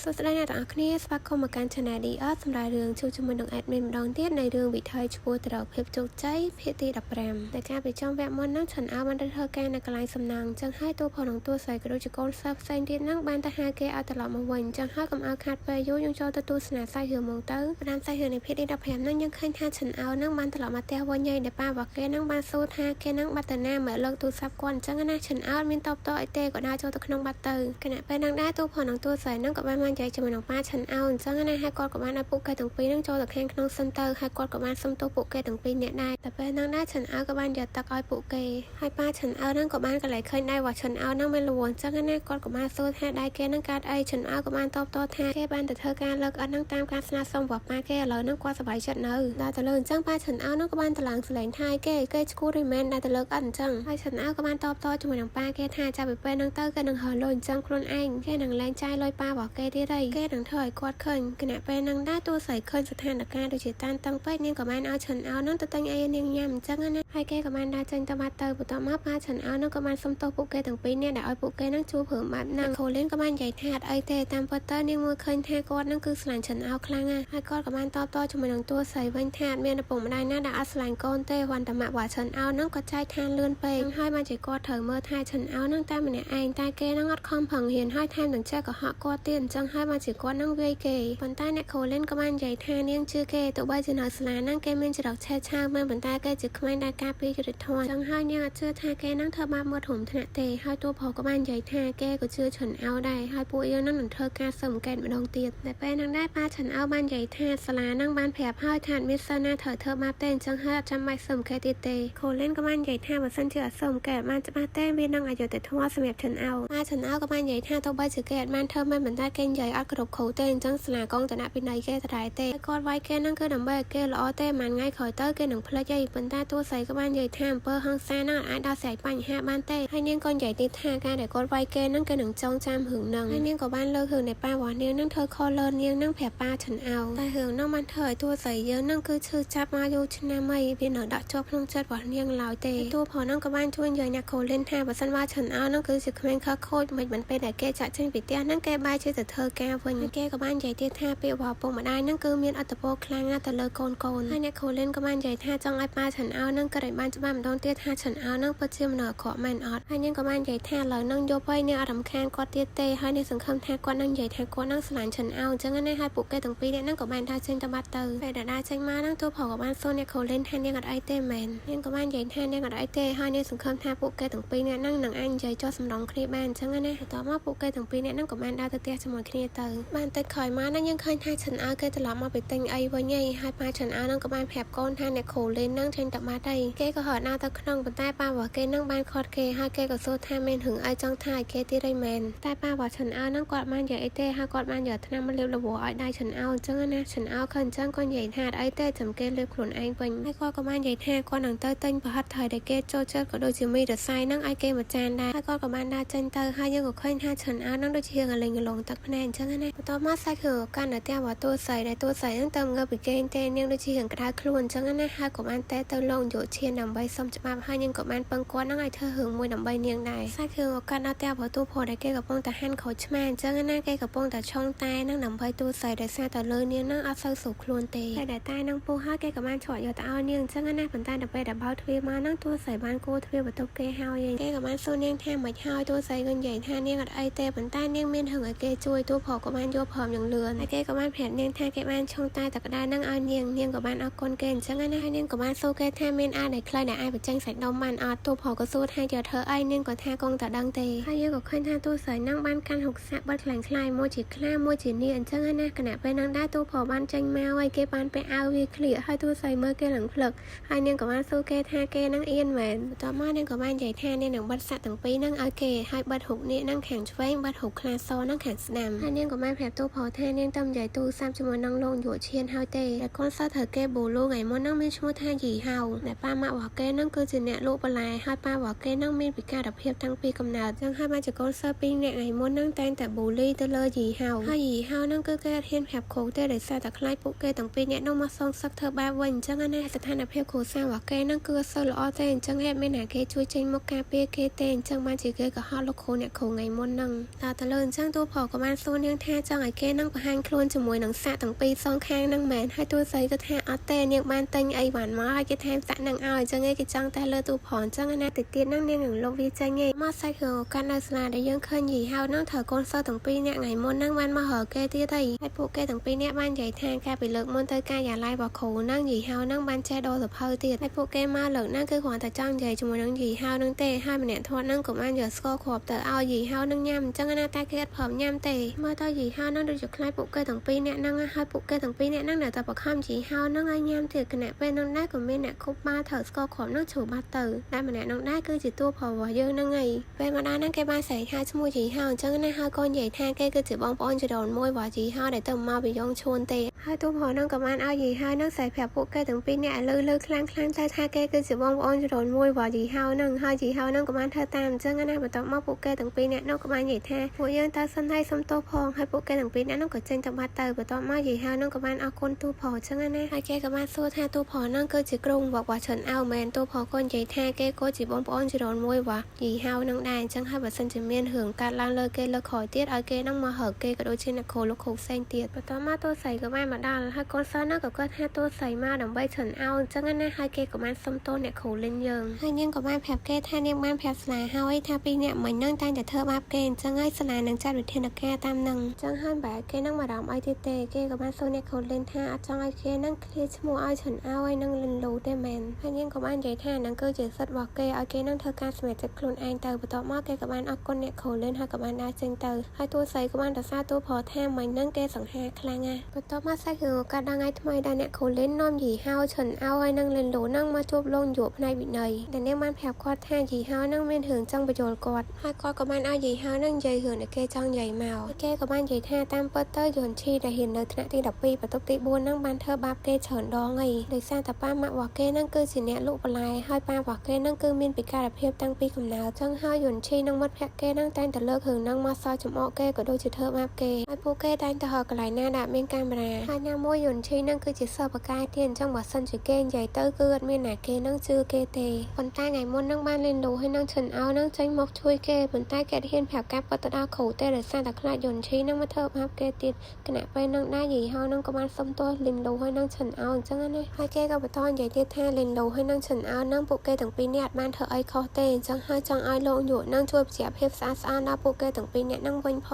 សួស្តីអ្នកទាំងអស់គ្នាស្វាគមន៍មកកាន់ Channel DS សម្រាប់រឿងជួបជាមួយនឹង Admin ម្ដងទៀតនៃរឿងវិថីឈ្មោះទៅរកភាពជោគជ័យភាគទី15ដែលការពីចំវគ្គមុនហ្នឹង Chan Ao បានទៅធ្វើការនៅកន្លែងសំណង់ចឹងហើយតួផងនឹងតួស្រីក៏ដូចជាកូនសិស្សផ្សេងទៀតហ្នឹងបានទៅហៅគេឲ្យត្រឡប់មកវិញចឹងហើយកុំឲ្យខាតពេលយូរយើងចូលទៅទស្សនាសាច់រឿងមកទៅតាមសាច់រឿងនៃភាគទី15ហ្នឹងយើងឃើញថា Chan Ao ហ្នឹងបានត្រឡប់មកផ្ទះវិញហើយដែលប៉ារបស់គេហ្នឹងបានសួរថាគេហ្នឹងបាត់ទៅណាមកលើកទូរស័ព្ទគាត់ចឹងណា Chan Ao មានតបតអីទេក៏ដើរចូលទៅក្នុងបាត់ទៅគណៈពេលហ្នឹងដែរតួផងនឹងតួស្រីហ្នឹងក៏បានមកនិយាយជាមួយនឹងប៉ា Chan Ao អញ្ចឹងណាហើយគាត់ក៏បានឲ្យពួកគេទាំងពីរហ្នឹងចូលទៅខាងក្នុងសិនទៅហើយគាត់ក៏បានសុំទោសពួកគេទាំងពីរនាក់ដែរតែពេលហ្នឹងដែរ Chan Ao ក៏បានយកទឹកឲ្យពួកគេហើយប៉ា Chan Ao ហ្នឹងក៏បានកន្លែងឃើញដែរว่า Chan Ao ហ្នឹងមានលួនអញ្ចឹងណាគាត់ក៏បានសួរថាដែរគេហ្នឹងកើតអី Chan Ao ក៏បានតបតថាគេបានទៅធ្វើការលើកអិនហ្នឹងតាមការស្នើសុំរបស់ប៉ាគេឥឡូវហ្នឹងគាត់សប្បាយចិត្តនៅដល់ទៅលើអញ្ចឹងប៉ា Chan Ao ហ្នឹងក៏បានទៅឡើងសលេងថាគេឈួតរីមែនដែរទៅលើកអិនអញ្ចឹងហើយ Chan Ao ក៏បានតបតជាមួយនឹងប៉ាគេថាចាប់ពីពេលហ្នឹងទៅគេនឹងហើលុយអញ្ចឹងខ្លួនឯងគេនឹងលែងចាយលុយប៉ារបស់គេទៀតហើយគេនឹងធ្វើឲ្យគាត់ឃើញគណៈពេលហ្នឹងដែរតួស្រីឃើញស្ថានភាពដូចជាតានតឹងពេកនាងក៏បានឲ្យ Chan Ao ហ្នឹងទៅទិញអីនាងញ៉ាំអញ្ចឹងណាហើយគេក៏បានដើរចេញទៅបាត់ទៅបន្ទាប់មកប៉ា Chan Ao ហ្នឹងក៏បានសុំទោសពួកគេទាំងពីរនាក់ដែលឲ្យពួកគេហ្នឹងជួបព្រមបែបហ្នឹងខូលីនក៏បាននិយាយថាអត់អីទេតាមពិតទៅនាងមើលឃើញថាគាត់ហ្នឹងគឺស្រឡាញ់ Chan Ao ខ្លាំងណាស់ហើយគាត់ក៏បានតបតជាមួយនឹងតួស្រីវិញថាអត់មានឪពុកម្ដាយណាដែលអត់ស្រឡាញ់កូនទេវ៉ាន់តាម៉ាក់របស់ Chan Ao ហ្នឹងក៏ចែកឋានលឿនពេកហើយបានជាគាត់ត្រូវមើលថែ Chan Ao ហ្នឹងតែម្នាក់ឯងតែគេហ្នឹងអត់ខំប្រឹងរៀនហើយថែមទាំងចេះកុហកគាត់ទៀតអញ្ចឹងហើយបានជាគាត់ហ្នឹងវាយគេប៉ុន្តែអ្នកខូលីនក៏បាននិយាយថានាងជឿគេទោះបីជានៅសាលាហ្នឹងគេមានចរិតឆេះឆាវមែនប៉ុន្តែគេជាក្មេងដែលការពារយុត្តិធម៌អញ្ចឹងហើយនាងអត់ជឿថាគេហ្នឹងធ្វើបាបមាត់ធំថ្នាក់ទេហើយតួប្រុសក៏បាននិយាយថាគេក៏ជឿ Chan Ao ដែរហើយពួកយើងហ្នឹងនឹងធ្វើការស៊ើបអង្កេតម្ដងទៀតតែពេលហ្នឹងដែរប៉ា Chan Ao បាននិយាយថាសាលាហ្នឹងបានប្រាប់ហើយថាអត់មានសិស្សណាត្រូវធ្វើបាបទេអញ្ចឹងហើយអត់ចាំបាច់ស៊ើបអង្កេតទៀតទេខូលីនក៏បាននិយាយថាបើសិនជាអត់ស៊ើបអង្កេតបានច្បាស់ទេវានឹងអយុត្តិធម៌សម្រាប់ Chan Ao ប៉ា Chan Ao ក៏បាននិយាយថាទោះបីជាគេអត់បានធ្វើមែនប៉ុន្តែគេនិយាយអត់គ្រប់គ្រូទេអញ្ចឹងសាលាកងតនៈពិន័យគេដដែលទេគាត់វាយគេហ្នឹងគឺដើម្បីឲ្យគេល្អទេមួយថ្ងៃក្រោយទៅគេនឹងភ្លេចអីប៉ុន្តែតួស្រីក៏បាននិយាយថាអំពើហិង្សាហ្នឹងអាចដោះស្រាយបញ្ហាបានទេហើយនាងក៏និយាយទៀតថាការដែលគាត់វាយគេហ្នឹងគេនឹងចងចាំរឿងហ្នឹងហើយនាងក៏បានលើករឿងនៃប៉ារបស់នាងហ្នឹងធ្វើខុសលើនាងហ្នឹងប្រាប់ប៉ា Chan Ao តែរឿងហ្នឹងបានធ្វើឲ្យតួស្រីយើងហ្នឹងគឺឈឺចាប់មកយូរឆ្នាំហើយវានៅដាក់ជាប់ក្នុងចិត្តរបស់នាងឡើយទេតួផងហ្នឹងក៏បានជួយនិយាយអ្នកខូលីនថាបើសិនបើ Chan Ao ហ្នឹងគឺជាក្មេងខកខូចមិនបានពេលដែលគេចាក់ចេញពីផ្ទះហ្នឹងគេបែរជាទៅធ្វើការវិញគេក៏បាននិយាយទៀតថាពាក្យរបស់ពុកម្ដាយហ្នឹងគឺមានអត្ថប្រយោជន៍ខ្លាំងណាស់ទៅលើកូនហើយអ្នកខូលីនក៏បាននិយាយថាចង់ឲ្យប៉ា Chan Ao ហ្នឹងក៏ឲ្យបានច្បាស់ម្ដងទៀតថា Chan Ao ហ្នឹងពិតជាមនុស្សអាក្រក់មែនអត់ហើយនាងក៏បាននិយាយថាឥឡូវហ្នឹងយប់ហើយនាងអត់រំខានគាត់ទៀតទេហើយនាងសង្ឃឹមថាគាត់នឹងនិយាយថាគាត់នឹងស្រឡាញ់ Chan Ao អញ្ចឹងណាហើយពួកគេទាំងពីរនាក់ហ្នឹងក៏បានដើរចេញទៅបាត់ទៅពេលដែលដើរចេញមកហ្នឹងតួប្រុសក៏បានសួរអ្នកខូលីនថានាងអត់អីទេមែននាងក៏បាននិយាយថានាងអត់អីទេហើយនាងសង្ឃឹមថាពួកគេទាំងពីរនាក់ហ្នឹងនឹងអាចនិយាយចោះសម្ដងគ្នាបានអញ្ចឹងណាបន្ទាប់មកពួកគេទាំងពីរនាក់ហ្នឹងក៏បានដើរទៅផ្ទះជាមួយគ្នាទៅបានតិចក្រោយមកហ្នឹងយើងឃើញថា Chan Ao គេត្រឡប់មកពីទិញអីវិញហើយប៉ា Chan Ao ហ្នឹងក៏បានប្រាប់កូនថាអ្នកខូលីនហ្នឹងចេញទៅបាត់ហើយគេក៏ហត់ដើរទៅក្នុងប៉ុន្តែប៉ារបស់គេហ្នឹងបានខាត់គេហើយគេក៏សួរថាមានរឿងអីចង់ថាឲ្យគេទៀតអីមែនតែប៉ារបស់ Chan Ao ហ្នឹងគាត់បាននិយាយអីទេហើយគាត់បានយកថ្នាំមកលាបល្បោឲ្យដៃ Chan Ao អញ្ចឹងណា Chan Ao ឃើញអញ្ចឹងគាត់និយាយថាអត់អីទេចាំគេលាបខ្លួនឯងវិញហើយគាត់ក៏បាននិយាយថាគាត់នឹងទៅទិញប្រហិតថៃដែលគេចូលចិត្តក៏ដូចជាមីរស័យហ្នឹងឲ្យគេមួយចានដែរហើយគាត់ក៏បានដើរចេញទៅហើយយើងក៏ឃើញថា Chan Ao ហ្នឹងដូចជាងលេងកលងទឹកភ្នែកអញ្ចឹងណាបន្ទាប់មកសាច់គឺកាន់តែផ្ទះរបស់តួស្រីដែលតួស្រីហ្នឹងទៅងើបពីគេទេនាងដូចជារឿងក្តៅខ្លួនអញ្ចឹងណាហើយក៏បានតែទៅលោកយោឈានដើម្បីសុំច្បាប់ហើយនាងក៏បានពឹងគាត់ហ្នឹងឲ្យធ្វើរឿងមួយដើម្បីនាងដែរសាច់គឺកាន់តែផ្ទះរបស់តួប្រុសដែលគេកំពុងតែហាន់ក្រូចឆ្មាអញ្ចឹងណាគេកំពុងតែឆុងតែហ្នឹងដើម្បីតួស្រីដែលសារទៅលើនាងហ្នឹងអត់សូវស្រួលខ្លួនទេតែដែលតែហ្នឹងពោះហើយគេក៏បានឆក់យកទៅឲ្យនាងអញ្ចឹងណាប៉ុន្តែដល់ពេលដែលបើកទ្វារមកហ្នឹងតួស្រីបានគោទ្វារបន្ទប់គេហើយគេក៏បានសួរនាងថាមិនហើយតួស្រីក៏និយាយថានាងអត់អីទេប៉ុន្តែនាងមានរឿងឲ្យគេជួយតួប្រុសក៏បានយកព្រមយ៉ាងលឿនហើយគេក៏បានប្រាប់នាងថាគេបានឆុងតែតក្តារហ្នឹងឲ្យនាងក៏បានអរគុណគេអញ្ចឹងណាហើយនាងក៏បានសួរគេថាមានអាចដែលខ្លះដែលអាចបញ្ចេញសាច់ដុំបានអត់តួប្រុសក៏សួរថាយកធ្វើអីនាងក៏ថាគង់តែដឹងទេហើយយើងក៏ឃើញថាតួស្រីហ្នឹងបានកាន់ហុកសាក់បិទខ្លាំងខ្លាយមួយជាខ្លាមួយជានាងអញ្ចឹងណាគណៈពេលហ្នឹងដែរតួប្រុសបានចេញមកហើយគេបានពាក់អាវវាក្លៀកហើយតួស្រីមើលគេឡើងភ្លឹកហើយនាងក៏បានសួរគេថាគេហ្នឹងអៀនមែនបន្ទាប់មកនាងក៏បាននិយាយថានាងនឹងបិទសាក់ទាំងពីរហ្នឹងឲ្យគេហើយបិទហុកនេះហ្នឹងខាងឆ្វេងបិទហុកខ្លាសហ្នឹងខាងស្ដាំហើយនាងក៏បានប្រាប់តួប្រុសថានាងទៅនិយាយទូរស័ព្ទជាមួយនឹងលោកយុវឈានហើយទេតែគាត់សើត្រូវគេបូលូថ្ងៃមុនហ្នឹងមានឈ្មោះថាយីហៅដែលប៉ាម៉ាក់របស់គេហ្នឹងគឺជាអ្នកលក់បន្លែហើយប៉ារបស់គេហ្នឹងមានពិការភាពតាំងពីកំណើតចឹងហើយបានជាកូនសិស្សពីរនាក់ថ្ងៃមុនហ្នឹងតែងតែបូលីទៅលើយីហៅហើយយីហៅហ្នឹងគឺគេអត់ហ៊ានប្រាប់គ្រូទេដោយសារតែខ្លាចពួកគេទាំងពីរនាក់ហ្នឹងមកសងសឹកធ្វើបាបវិញអញ្ចឹងណាស្ថានភាពគ្រួសាររបស់គេហ្នឹងគឺអត់សូវល្អទេអញ្ចឹងហេតុមានតែគេជួយចេញមកការពារគេទេអញ្ចឹងបានជាគេក៏ហៅលោកគ្រូអ្នកគ្រូថ្ងៃមុនហ្នឹងដល់ទៅលើអញ្ចឹងតួប្រុសក៏បានសួរ នាងថាចង់ឲ្យគេនឹងបង្ហាញខ្លួនជាមួយនឹងសាក់ទាំងពីរសងខាងនឹងមែនហើយទួស្រីក៏ថាអត់ទេនាងបានទិញអីបានមកហើយគេថែមសាក់នឹងឲ្យអញ្ចឹងឯងគេចង់តែលើទូផងអញ្ចឹងណាតិចទៀតនឹងនាងនឹងលុបវាចេញឯងមកសាច់រឿងឱកាសនៅស្លាដែលយើងឃើញយីហៅនឹងត្រូវកូនសិស្សទាំងពីរនាក់ថ្ងៃមុននឹងបានមកហៅគេទៀតហើយពួកគេទាំងពីរនាក់បាននិយាយថាការពីលើកមុនទៅការយ៉ាឡៃរបស់គ្រូនឹងយីហៅនឹងបានចេះដោសភៅទៀតហើយពួកគេមកលើកហ្នឹងគឺគ្រាន់តែចង់និយាយជាមួយនឹងយីហៅនឹងទេហើយម្នាក់ធាត់នឹងក៏បានយកស្ករគ្រាប់ទៅឲ្យយីហៅនឹងញ៉ាំអញ្ចឹងណាតែគេអត់ព្រមញ៉ាំទេមើលទៅយីហៅនឹងដូចជាខ្លាចពួកគេទាំងពីរនាក់ហ្នឹងហើយពួកគេទាំងពីរនាក់ហ្នឹងនៅតែបខំយីហៅនឹងឲ្យញ៉ាំទៀតគណៈពេលនោះដែរក៏មានអ្នកគប់បាល់ត្រូវស្ករគ្រាប់នឹងជ្រុះបាត់ទៅតែម្នាក់នោះដែរគឺជាតួផលរបស់យើងហ្នឹងហើយពេលមកដល់ហ្នឹងគេបានស្រែកហៅឈ្មោះយីហៅអញ្ចឹងណាហើយកូននិយាយថាគេគឺជាបងប្អូនចរនមួយរបស់យីហៅដែលទៅមកពីយ៉ងឈួនទេហើយតួផលហ្នឹងក៏បានឲ្យយីហៅនឹងស្រែកប្រាប់ពួកគេទាំងពីរនាក់ឲ្យលើខ្លាំងទៅថាគេគឺជាបងប្អូនចរនមួយរបស់យីហៅហ្នឹងហើយយីហៅហ្នឹងក៏បានធ្វើតាមអញ្ចឹងណាបន្ទាប់មកពួកគេទាំងពីរនាក់នោះក៏បាននិយាយថាពួកយើងទៅសិនហើយសុំទោសផងហើយពួកគេទាំងពីរនាក់នោះក៏ចេញទៅបាត់ទៅបន្ទាប់មកយីហៅហ្នឹងក៏បានអរគុណតួផលអញ្ចឹងណាហើយគេក៏បានសួរថាតួផលហ្នឹងគឺជាគ្រូរបស់ច្រើនអៅមែនតួផលក៏និយាយថាគេក៏ជាបងប្អូនចរនមួយរបស់យីហៅហ្នឹងដែរអញ្ចឹងហើយបើសិនជាមានរឿងកាត់ឡើងលើគេលើក្រោយទៀតឲ្យគេហ្នឹងមកហៅគេក៏ដូចជាអ្នកគ្រូលោកគ្រូផ្សេងទៀតបន្ទាប់មកតួស្រីក៏បានមកដល់ហើយកូនសិស្សហ្នឹងក៏គាត់ថាតួស្រីមកដើម្បីច្រើនអៅអញ្ចឹងណាហើយគេក៏បានសុំទោសអ្នកគ្រូលេងយើងហើយនាងក៏បានប្រាប់គេថានាងបានប្រាប់ស្លាហើយថាពីរអ្នកមិញហ្នឹងតែងតែធ្វើបាបគេអញ្ចឹងហើយស្លានឹងចាត់វិធានការតាមហ្នឹងអញ្ចឹងហើយបែរគេហ្នឹងមករំអីទៀតទេគេក៏បានសួរអ្នកគ្រូលេងថាអត់ចង់ឲ្យគេហ្នឹងឃ្លាឈ្មោះឲ្យច្រើនអៅហើយនឹងលិនលូទេមែនហើយនាងក៏បាននិយាយថាហ្នឹងគឺជាសិទ្ធិរបស់គេឲ្យគេហ្នឹងធ្វើការសម្រេចចិត្តខ្លួនឯងទៅបន្ទាប់មកគេក៏បានអរគុណអ្នកគ្រូលេងហើយក៏បានដើរចេញទៅហើយតួស្រីក៏បានរសារតួផលថាមិញហ្នឹងគេសង្ហាខ្លាំងណាស់បន្ទាប់មកសាច់រឿងឱកាសដល់ថ្ងៃថ្មីដែលអ្នកគ្រូលេងនាំយីហៅច្រើនអៅហើយនឹងលិនលូហ្នឹងមកជួបលោកយុផ្នែកវិន័យដែលនាងបានប្រាប់គាត់ថាយីហៅហ្នឹងមានរឿងចង់បញ្យល់គាត់ហើយគាត់ក៏បានឲ្យយីហៅហ្នឹងនិយាយរឿងដែលគេចង់និយាយមកគេក៏បាននិយាយថាតាមពិតទៅយន់ឈីដែលហ៊ាននៅថ្នាក់ទី12បន្ទប់ទី4ហ្នឹងបានធ្វើបាបគេច្រើនដងហើយដោយសារតែប៉ាម៉ាក់របស់គេហ្នឹងគឺជាអ្នកលក់បន្លែហើយប៉ារបស់គេហ្នឹងគឺមានពិការភាពតាំងពីកំណើតចឹងហើយយន់ឈីនិងមិត្តភក្តិគេហ្នឹងតែងតែលើករឿងហ្នឹងមកសើចចំអកគេក៏ដូចជាធ្វើបាបគេហើយពួកគេតែងតែរកកន្លែងណាដែលមានកាមេរ៉ាហើយណាមួយយន់ឈីហ្នឹងគឺជាសិស្សបកាយទៀតអញ្ចឹងបើសិនជាគេនិយាយទៅគឺអត់មានណាគេហ្នឹងជឿគេទេប៉ុន្តែថ្ងៃមុនហ្នឹងបានលេងលូហើយនឹងឈិនអោហ្នឹងចេញមកជួយគេប៉ុន្តែគេហ៊ានប្រាប់ការពិតទៅដល់គ្រូទេដោយសារតែខ្លាចយន់ឈីហ្នឹងមកធ្វើបាបគេទៀតគណៈពេលហ្នឹងដែរយីហៅហ្នឹងក៏បានសុំទោសលេងលូហើយនឹងឈិនអោអញ្ចឹងណាហើយគេក៏បន្តនិយាយទៀតថាលេងលូហើយនឹងឈិនអោហ្នឹងពួកគេទាំងពីរនាក់អត់បានធ្វើអីខុសទេអញ្ចឹងហើយចង់ឲ្យលោកយុហ្នឹងជួយបញ្ជាក់ភាពស្អាតដល់ពួកគេទាំងពីរនាក់ហ្នឹងវិញផ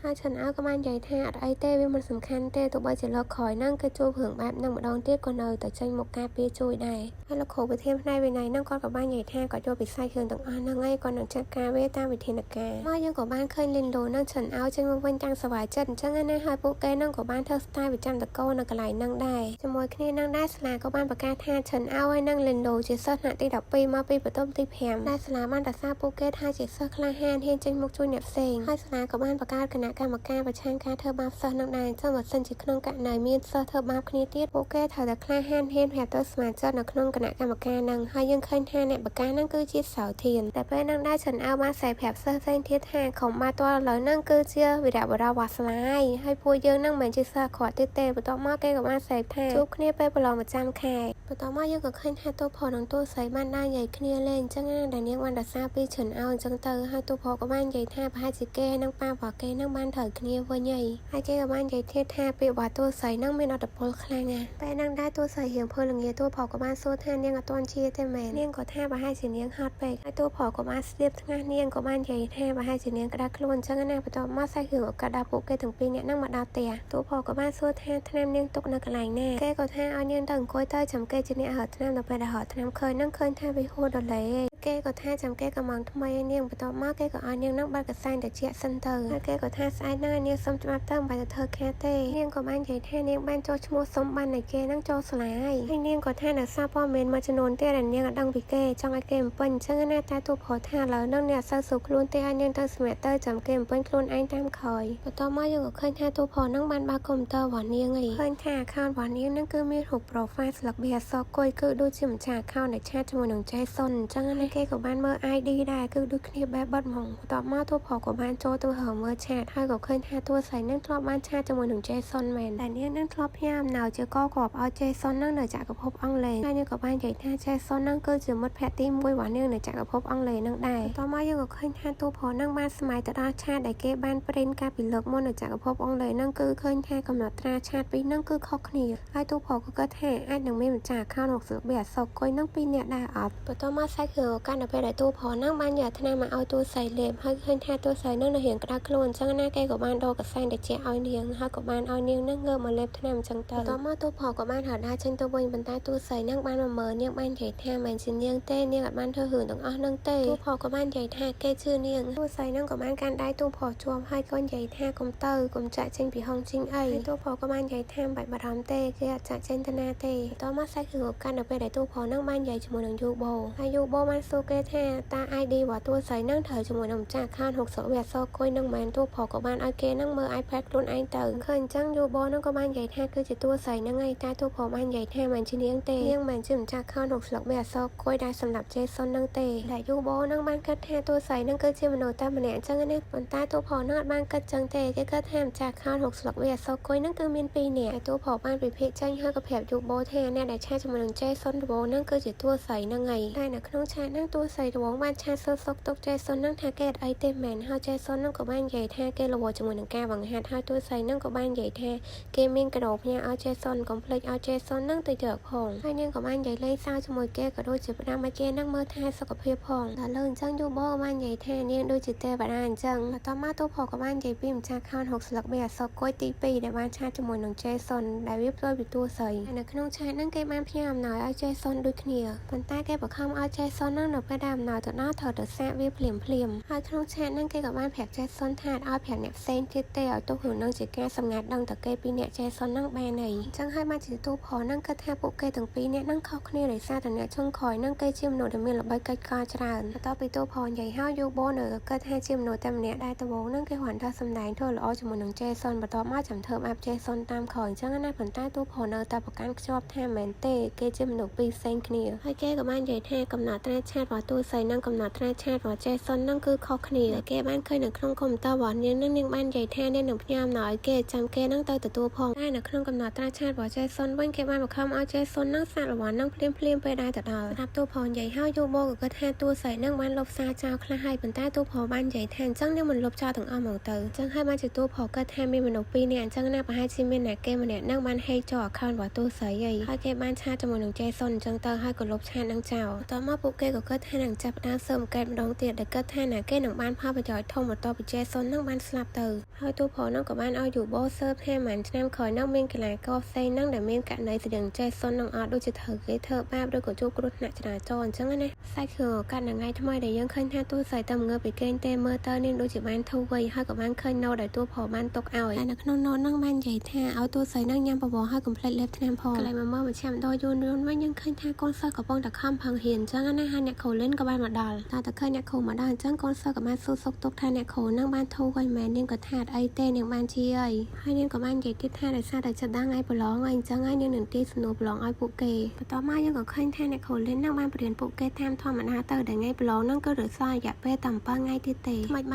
ងហើយឈិនអោក៏បាននិយាយថាអត់អីទេវាមិនសំខាន់ទេទោះបីជាលោកក្រោយហ្នឹងគេជួបរឿងបែបហ្នឹងម្ដងទៀតក៏នៅតែចេញមកការពារជួយដែរហើយលោកគ្រូវិធានផ្នែកវិន័យហ្នឹងគាត់ក៏បាននិយាយថាគាត់យកពិស័យរឿងទាំងអស់ហ្នឹងហើយគាត់នឹងចាត់ការវាតាមវិធានការមកយើងក៏បានឃើញលីនលូនឹងឈិនអោចេញមកវិញទាំងសប្បាយចិត្តអញ្ចឹងណាហើយពួកគេហ្នឹងក៏បានធ្វើស្ទាយប្រចាំតកោនៅកន្លែងហ្នឹងដែរជាមួយគ្នាហ្នឹងដែរស្លាក៏បានប្រកាសថាឈិនអោហើយនឹងលីនលូជាសិស្សថ្នាក់ទី12មកពីបន្ទប់ទី5ដែលស្លាបានរក្សាពួកគេថាជាសិស្សក្លាហានហ៊ានចេញមុខជួយអ្នកផ្សេងហើយស្លាក៏បានបង្កើតគណៈកម្មការប្រឆាំងការធ្វើបាបសិស្សហ្នឹងដែរអញ្ចឹងបើសិនជាក្នុងករណីមានសិស្សធ្វើបាបគ្នាទៀតពួកគេត្រូវតែក្លាហានហ៊ានប្រាប់ទៅសមាជិកនៅក្នុងគណៈកម្មការហ្នឹងហើយយើងឃើញថាអ្នកបង្ការហ្នឹងគឺជាសៅធានតែពេលហ្នឹងដែរឈិនអោបានស្រែកប្រាប់សិស្សផ្សេងទៀតថាក្រុមបាតឥឡូវហ្នឹងគឺជាវីរបុរសវ៉ាស្លាយហើយពួកយើងហ្នឹងមិនជាសិស្សអាក្រក់ទៀតទេបន្ទាប់មកគេក៏បានស្រែកថាជួបគ្នាពេលប្រឡងប្រចាំខែបន្ទាប់មកយើងក៏ឃើញថាតួផលនិងតួស្រីបានដើរនិយាយគ្នាលេងអញ្ចឹងណាដែលនាងបានរសារពីឈិនអោអញ្ចឹងទៅហើយតួផលក៏បាននិយាយថាប្រហែលជាគេនិងប៉ារបស់គេហ្នឹងបានត្រូវគ្នាវិញហើយគេក៏បាននិយាយទៀតថាពាក្យរបស់តួស្រីហ្នឹងមានអត្តពលខ្លាំងណាស់ពេលហ្នឹងដែរតួស្រីរៀងភើល្ងាតួផលក៏បានសួរថានាងអត់ទាន់ជាទេមែននាងក៏ថាប្រហែលជានាងហត់ពេកហើយតួផលក៏បានស្ទាបថ្ងាសនាងក៏បាននិយាយថាប្រហែលជានាងក្តៅខ្លួនអញ្ចឹងណាបន្ទាប់មកសាច់រឿងឱកាសដល់ពួកគេទាំងពីរនាក់ហ្នឹងមកដល់ផ្ទះតួផលក៏បានសួរថាថ្នាំនាងទុកនៅកន្លែងណាគេក៏ថាឲ្យនាងទៅអង្គុយទៅចាំគេជាអ្នករកថ្នាំដល់ពេលដែលរកថ្នាំឃើញហ្នឹងឃើញថាវាហួសដល់លេគេក៏ថាចាំគេកំងថ្មីឲ្យនាងបន្ទាប់មកគេក៏ឲ្យនាងហ្នឹងបាត់កសែងត្រជាក់សិនទៅហើយគេក៏ថាស្អែកហ្នឹងឲ្យនាងសុំច្បាប់ទៅមិនបាច់ទៅធ្វើការទេនាងក៏បាននិយាយថានាងបានចុះឈ្មោះសុំបានឲ្យគេហ្នឹងចូលស្លាយហើយនាងក៏ថានៅសារព័ត៌មានមួយចំនួនទៀតដែលនាងអត់ដឹងពីគេចង់ឲ្យគេបំពេញអញ្ចឹងណាតែទូប្រថាឥឡូវហ្នឹងនាងអត់សូវស្រួលខ្លួនទេឲ្យនាងទៅសម្រាប់ទៅចាំគេបំពេញខ្លួនឯងតាមក្រោយបន្ទាប់មកយើងក៏ឃើញថាទូប្រហ្នឹងបានបើកកុំព្យូទ័ររបស់នាងហើយឃើញថា account របស់នាងហ្នឹងគឺមានរូប profile ស្លឹកប៊ីអក្សរគុយគឺដូចជាម្ចាស់ account ដែលឆាតជាមួយនឹង Jason អញ្ចឹងណា គេក៏បានមើល ID ដែរគឺដូចគ្នាបែបបាត់ហ្មងបន្ទាប់មកតួផលក៏បានចូលទៅហើមើលឆាតហើយក៏ឃើញថាតួស្រីនឹងធ្លាប់បានឆាតជាមួយនឹង Jason មែនតែនាងនឹងធ្លាប់ផ្ញើអំណោយជាកគ្រាប់ឲ្យ Jason នឹងនៅចក្រភពអង់គ្លេសហើយនាងក៏បាននិយាយថា Jason នឹងគឺជាមិត្តភក្តិទី1របស់នាងនៅចក្រភពអង់គ្លេសនឹងដែរបន្ទាប់មកយើងក៏ឃើញថាតួផលនឹងបានស្ម័យទៅដល់ឆាតដែលគេបានព្រិនកាលពីលើកមុននៅចក្រភពអង់គ្លេសនឹងគឺឃើញថាកំណត់ត្រាឆាតពីរនឹងគឺខុសគ្នាហើយតួផលក៏គិតថាអាចនឹងមានម្ចាស់ account 60 អសកុយនឹង2នាក់ដែរអត់បន្ទាប់មកសាច់រឿងឱកាសនៅពេលដែលតួផលនឹងបានយកថ្នាំមកឲ្យតួស្រីលេបហើយឃើញថាតួស្រីនឹងនៅរៀងក្តៅខ្លួនអញ្ចឹងណាគេក៏បានដូរកសែងត្រជាក់ឲ្យនាងហើយក៏បានឲ្យនាងនឹងងើបមកលេបថ្នាំអញ្ចឹងទៅបន្ទាប់មកតួផលក៏បានហៅដើរចេញទៅវិញប៉ុន្តែតួស្រីនឹងបានមកមើលនាងបាននិយាយថាមិនជានាងទេនាងអត់បានធ្វើរឿងទាំងអស់នឹងទេតួផលក៏បាននិយាយថាគេជឿនាងតួស្រីនឹងក៏បានកាន់ដៃតួផលជាប់ហើយក៏និយាយថាកុំចាក់ចេញពីហុងជីងអីតួផលក៏បាននិយាយថាបាច់បារម្ភទេគេអត់ចាក់ចេញទៅណាទេបន្ទាប់មកសាច់រឿងឱកាសនៅពេលដែលតួផលនឹងបាននិយាយជាមួយនឹងយូបូហើយយូបូបានសួរគេថាតើ ID របស់តួស្រីនឹងត្រូវជាមួយនឹងម្ចាស់ account 60វាអសកុយនឹងមែនតួផលក៏បានឲ្យគេនឹងមើល iPad ខ្លួនឯងទៅឃើញអញ្ចឹងយូបូនឹងក៏បាននិយាយថាគឺជាតួស្រីនឹងឯងតែតួផលបាននិយាយថាមិនជានាងទេនាងមិនជាម្ចាស់ account 60វាអសកុយដែលសម្រាប់ Jason នឹងទេដែលយូបូនឹងបានគិតថាតួស្រីនឹងគឺជាមនុស្សតែម្នាក់អញ្ចឹងណាប៉ុន្តែតួផលនឹងអត់បានគិតអញ្ចឹងទេគេគិតថាម្ចាស់ account 60វាអសកុយនឹងគឺមាន2នាក់ហើយតួផលបានពិភាក្សាចេញហើយក៏ប្រាប់យូបូថាអ្នកដែលឆាតជាមួយនឹង Jason ដំបូងនឹងគឺជាតួស្រីនឹងឯងតែនៅក្នុងឆាតនឹងតួស្រីដំបូងបានឆាតសួរសុខទុក្ខ Jason នឹងថាគេអត់អីទេមែនហើយ Jason នឹងក៏បាននិយាយថាគេរវល់ជាមួយនឹងការបង្ហាត់ហើយតួស្រីនឹងក៏បាននិយាយថាគេមានកាដូផ្ញើឲ្យ Jason កុំភ្លេចឲ្យ Jason នឹងទៅយកផងហើយនាងក៏បាននិយាយលេងសើចជាមួយគេក៏ដូចជាផ្ដាំឲ្យគេនឹងមើលថែសុខភាពផងដល់លើអញ្ចឹងយូបូបាននិយាយថានាងដូចជាទេវតាអញ្ចឹងបន្ទាប់មកតួផលក៏បាននិយាយពីម្ចាស់ account 60វាអសកុយទី2ដែលបានឆាតជាមួយនឹង Jason ដែលវាផ្ទុយពីតួស្រីនៅក្នុងឆាតហ្នឹងគេបានផ្ញើអំណោយឲ្យ Jason ដូចគ្នាប៉ុន្តែគេបង្ខំឲ្យ Jason ហ្នឹងនៅពេលដែលអំណោយទៅដល់ត្រូវទៅសាកវាភ្លាមហើយក្នុងឆាតហ្នឹងគេក៏បានប្រាប់ Jason ថាឲ្យប្រាប់អ្នកផ្សេងទៀតទេឲ្យទុករឿងហ្នឹងជាការសម្ងាត់ដឹងតែគេពីអ្នក Jason ហ្នឹងបានអីអញ្ចឹងហើយបានជាតួផលហ្នឹងគិតថាពួកគេទាំងពីរនាក់ហ្នឹងខុសគ្នាដោយសារតែអ្នកចុងក្រោយហ្នឹងគេជាមនុស្សដែលមានល្បិចកិច្ចការច្រើនបន្ទាប់ពីតួផលនិយាយហើយយូបូនៅគិតថាជាមនុស្សតែម្នាក់ដែលដំបូងហ្នឹងគេគ្រាន់តែសម្ដែងធ្វើល្អជាមួយនឹង Jason បន្ទាប់មកចាំធ្វើអាប់ Jason តាមក្រោយអញ្ចឹងណាប៉ុន្តែតួផលនៅតែប្រកាន់ខ្ជាប់ថាមែនទេគេជាមនុស្សពីរផ្សេងគ្នាហើយគេក៏បាននិយាយថាកំណត់ត្រាឆាតរបស់តួស្រីនិងកំណត់ត្រាឆាតរបស់ Jason នឹងគឺខុសគ្នាគេបានឃើញនៅក្នុងកុំព្យូទ័ររបស់នាងនឹងបាននិយាយថានាងនឹងផ្ញើអំណោយគេចាំគេនឹងទៅទទួលផងតែនៅក្នុងកំណត់ត្រាឆាតរបស់ Jason វិញគេបានបង្ខំឲ្យ Jason នឹងសាកល្បងនឹងភ្លាមពេលដែលទៅដល់ស្រាប់តួផលនិយាយហើយយូបូក៏គិតថាតួស្រីនឹងបានលុបសារចោលខ្លះហើយប៉ុន្តែតួផលបាននិយាយថាអញ្ចឹងនាងមិនលុបចោលទាំងអស់មកទៅអញ្ចឹងហើយបានជាតួផលគិតថាមានមនុស្សពីរនាក់អញ្ចឹងណាប្រហែលជាមានអ្នកគេម្នាក់នឹងបានហេកចូល account របស់តួស្រីហើយគេបានឆាតជាមួយនឹង Jason អញ្ចឹងទៅហើយក៏លុបឆាតនឹងចោលបន្ទាប់មកពួកគេក៏គិតថានឹងចាប់ផ្ដើមស៊ើបអង្កេតម្ដងទៀតដែលគិតថាណាគេនឹងបានផលប្រយោជន៍ធំបន្ទាប់ពី Jason នឹងបានស្លាប់ទៅហើយតួផលនឹងក៏បានឲ្យយូបូស៊ើបថាមិនឆ្នាំក្រោយនឹងមានកីឡាករផ្សេងនឹងដែលមានករណីស្តៀង Jason នឹងអត់ដូចជាធ្វើគេធ្វើបាបឬក៏ជួបគ្រោះថ្នាក់ចរាចរណ៍អញ្ចឹងណាសាច់រឿងឱកាសថ្ងៃថ្មីដែលយើងឃើញថាតួស្រីតែងើបពីគេងទេមើលទៅនាងដូចជាបានធូរវ័យហើយក៏បានឃើញណូដែលតួផលបានទុកឲ្យតែនៅក្នុងណូនឹងបាននិយាយថាឲ្យតួស្រីនឹងញ៉ាំបបរហើយកុំភ្លេចលេបថ្នាំផងកន្លែងមកមើលមជ្ឈមណ្ឌលយូនវិញយើងឃើញថាកូនសិស្សកំពុងតែខំប្រឹងរៀនអញ្ចឹងណាហើយអ្នកគ្រូលិនក៏បានមកដល់តែឃើញអ្នកគ្រូមកដល់អញ្ចឹងកូនសិស្សក៏បានសួរសុខទុក្ខថាអ្នកគ្រូនឹងបានធូរវិញមែននាងក៏ថាអត់អីទេនាងបានជាអីហើយនាងក៏បាននិយាយទៀតថាដោយសារតែចិត្តដល់ថ្ងៃប្រឡងហើយអញ្ចឹងហើយនាងនឹងទីសំណួរប្រឡងឲ្យពួកគេបន្ទាប់មកយើងក៏ឃើញថាអ្នកគ្រូលិននឹងបានបរៀនពួកគេតាមធម្មតាទៅដែលថ្ងៃប្រឡងនឹងគឺរសល់រយៈពេលតែ7ថ្ងៃទៀតទេថ្មីប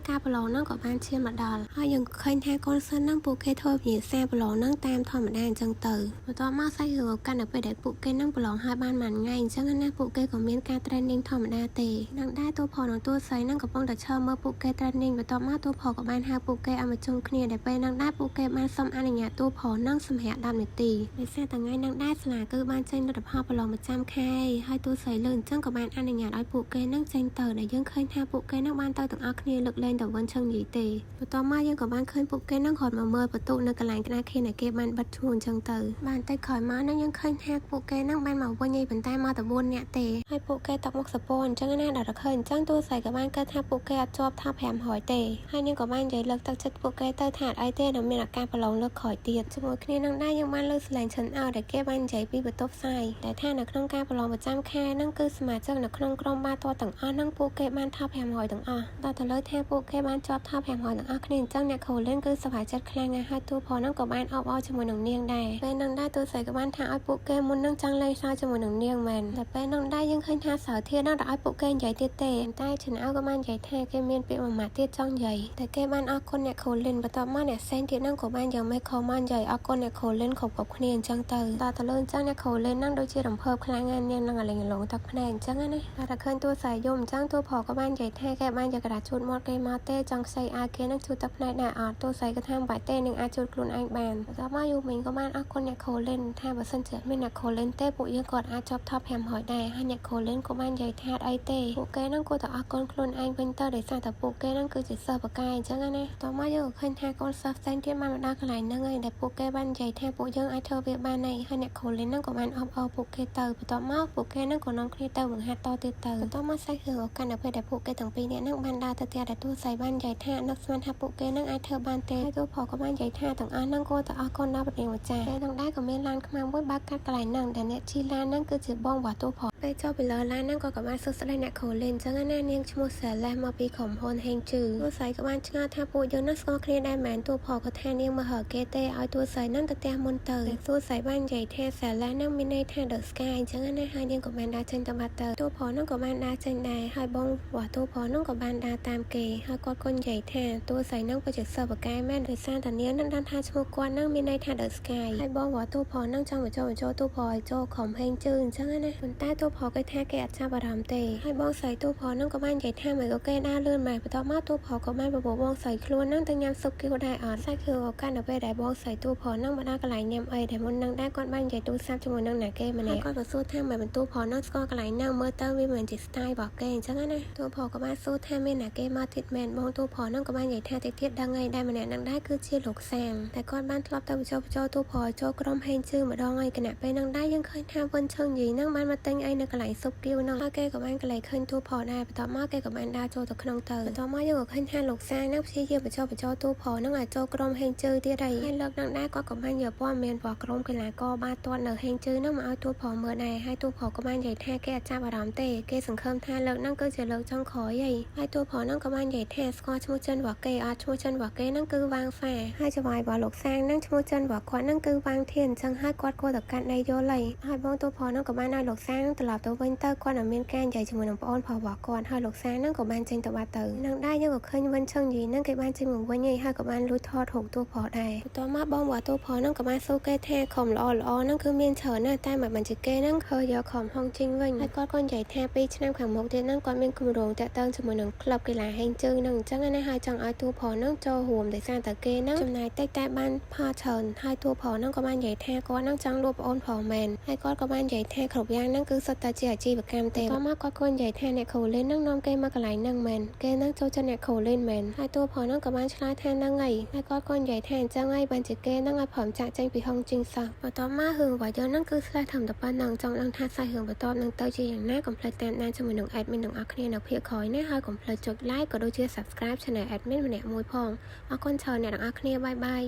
ើការប្រឡងនឹងក៏បានឈានមកដល់ហើយយើងក៏ឃើញថាកូនសិស្សនឹងពួកគេធ្វើវិញ្ញាសាប្រឡងនឹងតាមធម្មតាអញ្ចឹងទៅបន្ទាប់មកសាច់រឿងកាន់តែពេលដែលពួកគេនឹងប្រឡងហើយបានមួយថ្ងៃអញ្ចឹងណាពួកគេក៏មានការ training ធម្មតាទេនឹងដែរតួផលនឹងតួស្រីនឹងកំពុងតែឈរមើលពួកគេ training បន្ទាប់មកតួផលក៏បានហៅពួកគេឲ្យមកជុំគ្នាដែលពេលនឹងដែរពួកគេបានសុំអនុញ្ញាតតួផលនឹងសម្រាប់10នាទីដោយសារតែថ្ងៃនឹងដែរសាលាគឺបានចេញលទ្ធផលប្រឡងប្រចាំខែហើយតួស្រីលើអញ្ចឹងក៏បានអនុញ្ញាតឲ្យពួកគេនឹងចេញទៅដែលយើងឃើញថាពួកគេនឹងបានទៅទាំងអស់គ្នាលើកលែងតែវិញឈឹងនិយាយទេបន្ទាប់មកយើងក៏បានឃើញពួកគេនឹងរត់មកមើលបន្ទុកនៅកន្លែងក្តារខៀនដែលគេបានបិទឈ្មោះអញ្ចឹងទៅបានតែក្រោយមកនឹងយើងឃើញថាពួកគេនឹងបានមកវិញឯប៉ុន្តែមកតែ4នាក់ទេហើយពួកគេតបមុខសពអញ្ចឹងណាដល់ឃើញអញ្ចឹងតួស្រីក៏បានគិតថាពួកគេអត់ជាប់ថា500ទេហើយនាងក៏បាននិយាយលើកទឹកចិត្តពួកគេទៅថាអត់អីទេដែលមានឱកាសប្រឡងលើកក្រោយទៀតជាមួយគ្នានឹងដែរយើងបានលើកស្លែងឈិនអោដែលគេបាននិយាយពីបន្ទប់ផ្សាយដែលថានៅក្នុងការប្រឡងប្រចាំខែនឹងគឺសមាជិកនៅក្នុងក្រុមបាល់ទាត់ទាំងអស់នឹងពួកគេបានថា500ទាំងអស់ដល់ទៅលើថាពួកគេបានជាប់ថា500ទាំងអស់គ្នាអញ្ចឹងអ្នកគ្រូលេងគឺសប្បាយចិត្តខ្លាំងណាស់ហើយតួផលនឹងក៏បានអបអរជាមួយនឹងនាងដែរពេលនឹងដែរតួស្រីក៏បានថាឲ្យពួកគេមុននឹងចង់លេងសើចជាមួយនឹងនាងមែនតែពេលនឹងដែរយើងឃើញ ថាសើធានដល់ឲ្យពួកគេនិយាយទៀតទេតែចនអោក៏បាននិយាយថាគេមានពាក្យមួយម៉ាត់ទៀតចង់និយាយតែគេបានអរគុណអ្នកខូលីនបន្ទាប់មកអ្នកផ្សេងទៀតហ្នឹងក៏បានយកមេខមមកនិយាយអរគុណអ្នកខូលីនគ្រប់គ្នាអញ្ចឹងទៅតើលើអញ្ចឹងអ្នកខូលីនហ្នឹងដូចជារំភើបខ្លាំងណាស់នាងនឹងអាលេងលងទឹកភ្នែកអញ្ចឹងណាតែឃើញតួសាយយំអញ្ចឹងតួផលក៏បាននិយាយថាគេបានយកក្តារជូតមាត់គេមកទេចង់ខ្ចីអាគេនឹងជូតទឹកភ្នែកដែរអត់តួសាយក៏ថាមិនបាច់ទេនឹងអាចជូតខ្លួនឯងបានបន្ទាប់មកយូមីងក៏បានអរគុណអ្នកខូលីនថាបើសិនជាមានអ្នកខូលីនទេពួកយើងក៏អាចជាប់ថប់500ដែរហើយអ្នកខូលីនក៏បាននិយាយថាអីទេពួកគេនឹងគួរតែអរគុណខ្លួនឯងវិញទៅដោយសារតែពួកគេនឹងគឺជាសិស្សបកាយអញ្ចឹងណាតោះមកយើងក៏ឃើញថាកូនសិស្សផ្សេងទៀតបានមកដល់កន្លែងហ្នឹងហើយដែលពួកគេបាននិយាយថាពួកយើងអាចធ្វើវាបានហើយអ្នកខូលីននឹងក៏បានអបអរពួកគេទៅបន្ទាប់មកពួកគេនឹងក៏នាំគ្នាទៅបង្ហាត់តទៀតទៅបន្ទាប់មកសាច់រឿងឱកាសនៅពេលដែលពួកគេទាំងពីរនាក់នឹងបានដើរទៅផ្ទះដែលតួសៃបាននិយាយថានឹកស្មានថាពួកគេនឹងអាចធ្វើបានទេហើយតួផលក៏បាននិយាយថាទាំងអស់នឹងគួរតែអរគុណដល់ព្រះនាងម្ចាស់ហើយទាំងដែរក៏មានឡានខ្មៅមួយបើកកាត់កន្លែងហ្នឹងដែលអ្នកជិះឡានហ្នឹងគឺជាបងរបស់តួផលពេលចូលពីលើឡានហ្នឹងក៏បានសួរស្ដីអ្នកខូលីនអញ្ចឹងណានាងឈ្មោះសាឡេះមកពីក្រុមហ៊ុនហេងជឺតួសៃក៏បានឆ្ងល់ថាពួកយើងនឹងស្គាល់គ្នាដែរមែនតួផលក៏ថានាងមកហៅគេទេឲ្យតួសៃនឹងទៅផ្ទះមុនទៅតួសៃបាននិយាយថាសាឡេះនឹងមានន័យថា The Sky អញ្ចឹងណាហើយនាងក៏បានដើរចេញទៅបាត់ទៅតួផលនឹងក៏បានដើរចេញដែរហើយបងរបស់តួផលនឹងក៏បានដើរតាមគេហើយគាត់ក៏និយាយថាតួសៃនឹងពិតជាសិស្សបកាយមែនដោយសារតែនាងនឹងដឹងថាឈ្មោះគាត់នឹងមានន័យថា The Sky ហើយបងរបស់តួផលនឹងចង់បញ្ចូលតួផលឲ្យចូលក្រុមហេងជឺអញ្ចឹងណាប៉ុន្តែតួផលគេថាគេអត់ចាប់អារម្មណ៍ទេហើយបងស្រីតួផលនឹងក៏បាននិយាយថាមិនក៏គេដើរលឿនមែនបន្ទាប់មកតួផលក៏បានបបោបងស្រីខ្លួននឹងទៅញ៉ាំស៊ុបគីវដែរអត់សាច់គឺឱកាសនៅពេលដែលបងស្រីតួផលនឹងមកដល់កន្លែងញ៉ាំអីដែលមុននឹងដែរគាត់បាននិយាយទូរស័ព្ទជាមួយនឹងអ្នកគេម្នាក់គាត់ក៏សួរថាមិនបន្ទូផលនឹងស្គាល់កន្លែងហ្នឹងមើលទៅវាមិនជា style របស់គេអញ្ចឹងណាតួផលក៏បានសួរថាមានអ្នកគេមកទៀតមែនបងតួផលនឹងក៏បាននិយាយថាទៀតដឹងអីដែលម្នាក់នឹងដែរគឺជាលោកសាមតែគាត់បានធ្លាប់ទៅបញ្ចូលតួផលចូលក្រុមហេងជឺម្ដងហើយគណៈពេលនឹងដែរយើងឃើញថាវិនឈឹងយីនឹងបានមកទិញអីនៅកន្លែងស៊ុបគីវហ្នឹងហើយគេក៏បានកន្លែងឃើញតួផលដែរបន្ទាប់មកគេក៏បានដើរចូលទៅក្នុងទៅបន្ទាប់មកយើងក៏ឃើញថាលោកសាមនឹងព្យាយាមបញ្ចូលតួផលនឹងឲ្យចូលក្រុមហេងជឺទៀតហើយលើកនឹងដែរគាត់ក៏បានយកព័ត៌មានរបស់ក្រុមកីឡាករបាល់ទាត់នៅហេងជឺនឹងមកឲ្យតួផលមើលដែរហើយតួផលក៏បាននិយាយថាគេអត់ចាប់អារម្មណ៍ទេគេសង្ឃឹមថាលើកហ្នឹងគឺជាលើកចុងក្រោយហើយតួផលហ្នឹងក៏បាននិយាយថាស្គាល់ឈ្មោះចិនរបស់គេអត់ឈ្មោះចិនរបស់គេហ្នឹងគឺវ៉ាងហ្វាហើយចៅហ្វាយរបស់លោកសាងហ្នឹងឈ្មោះចិនរបស់គាត់ហ្នឹងគឺវ៉ាងធានអញ្ចឹងហើយគាត់គួរតែកាត់ដៃយល់ហើយបងតួផលហ្នឹងក៏បានឲ្យលោកសាងត្រឡប់ទៅវិញទៅគាត់នឹងមានការនិយាយជាមួយនឹងប្អូនប្រុសរបស់គាត់ហើយលោកសាងហ្នឹងក៏បានចេញទៅបាត់ទៅនឹងដែរយើងក៏ឃើញវិនឈឹងយីហ្នឹងគេបានចេញមកវិញហើយក៏បានលួចថតរូបតួផលដែរបន្ទាប់មកបងរបស់តួផលហ្នឹងក៏បានសួរគេថាក្រុមល្អហ្នឹងគឺមានច្រើនណាស់តែមិនជាគេហ្នឹងឃើញយកក្រុមហុងជីងវិញហើយគាត់ក៏និយាយថា2ឆ្នាំខាងមុខទៀតហ្នឹងគាត់មានគម្រោងតាក់ទងជាមួយនឹងក្លឹបកីឡាហេងជើងហ្នឹងអញ្ចឹងណាហើយចង់ឲ្យតួផលហ្នឹងចូលរួមដោយសារតែគេហ្នឹងចំណាយតិចតែបានផលច្រើនហើយតួផលហ្នឹងក៏បាននិយាយថាគាត់ហ្នឹងចង់លួចប្អូនប្រុសមែនហើយគាត់ក៏បាននិយាយថាគ្រប់យ៉ាងហ្នឹងគឺសុទ្ធតែជាអាជីវកម្មទេបន្ទាប់មកគាត់ក៏និយាយថាអ្នកខូលីនហ្នឹងនាំគេមកកន្លែងហ្នឹងមែនគេហ្នឹងចូលចិត្តអ្នកខូលីនមែនហើយតួផលហ្នឹងក៏បានឆ្លើយថាហ្នឹងហើយគាត់ក៏និយាយថាអញ្ចឹងហើយបានជាគេហ្នឹងឲ្យព្រមចាក់ចេញពីហុងជីងសោះបន្ទាប់មករឿងរបស់យើងហ្នឹងគឺស្លេះធំតែប៉ុណ្ណឹងចង់ដឹងថាសាច់រឿងបន្តនឹងទៅជាយ៉ាងណាកុំភ្លេចតាមដានជាមួយនឹង admin ទាំងអស់គ្នានៅភាគក្រោយនេះហើយកុំភ្លេចចុច like ក៏ដូចជា subscribe channel admin ម្នាក់មួយផងអរគុណច្រើនអ្នកទាំងអស់គ្នាបាយបាយ